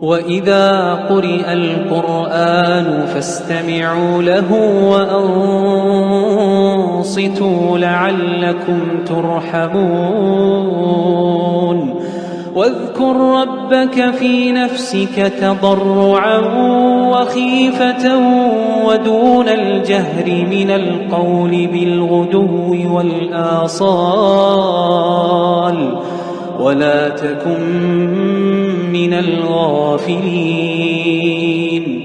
وإذا قرئ القرآن فاستمعوا له وأنصتوا لعلكم ترحمون واذكر ربك في نفسك تضرعا وخيفة ودون الجهر من القول بالغدو والآصال ولا تكن من الغافلين